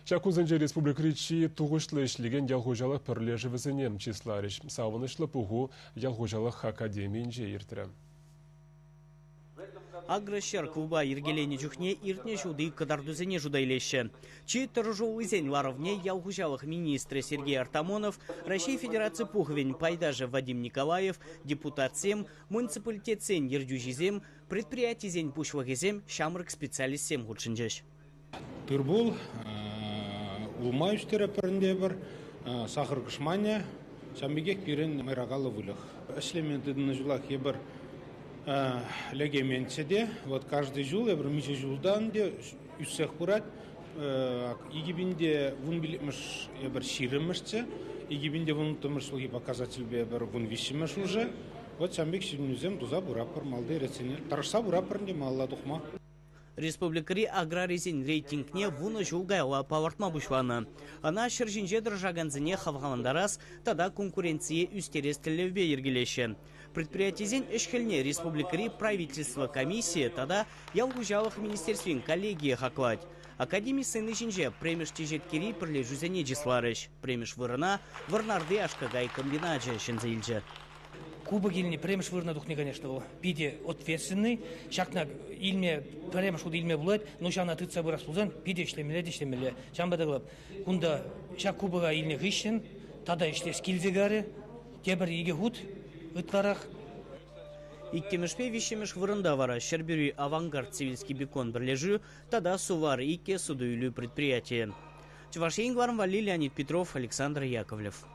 Шакузанжа республик речи туғышлы ішлеген ялғожалық пірлежі візінем числарыш. Сауынышлы пұғу ялғожалық академиинже ертірі. Агрощар клуба иргелени жүхне иртне жуды кадардузене жудайлеші. Чи тұржуызен ларовне ялғужалық министрі Сергей Артамонов, Россия Федерации пухвень пайдажа Вадим Николаев, депутатсем, муниципалитетсен ердюжизем, предприятизен пушвагизем, шамрык специалистсем гудшинжеш. Турбул, улмайыштері пірінде бір, сахар кышмания, шамбегек берен майрағалы вылық. Эшлементідің жылақ ебір легеменцеде, вот каждый жыл, ебір миже жылдан де үссех бұрат, егебінде вун біліміш ебір ширімішце, егебінде вун тұмыш лги показатель ебір вун вишіміш уже, вот шамбек ширінізем туза бұрапыр, малды реценер, тарышса бұрапырынде малла тұқма. Республикари аграризен рейтингне вуны жулгайла павартма бушланы. Она шыржинже дрожаганзыне хавгаландарас, тада конкуренции үстерестілевбе ергелеші. Предприятизен эшхельне республикари правительство комиссия, тада ялгужалых министерствен коллегия хакладь. Академий сыны жинже премеш тежеткери пірле жүзене жисларыш. Премеш вырына, вырнарды ашкагай комбинаджа шынзаилже. Кубок ильне премеш вырна духне, конечно, пиде ответственный. Шакна ильме премеш худ ильме булат, но шана тыца вырас пузан, пиде иштемеле. Шамбадыглап. Кунда шак кубага ильне гыщен, тада иште скилзегаре, тебір еге худ, ытларах. Иккемешпе вишемеш вырында вара, Шербюри авангард цивильский бекон бірлежу, тада сувар икке судуйлю предприятие. Чувашейн Гларм Вали, Леонид Петров, Александр Яковлев.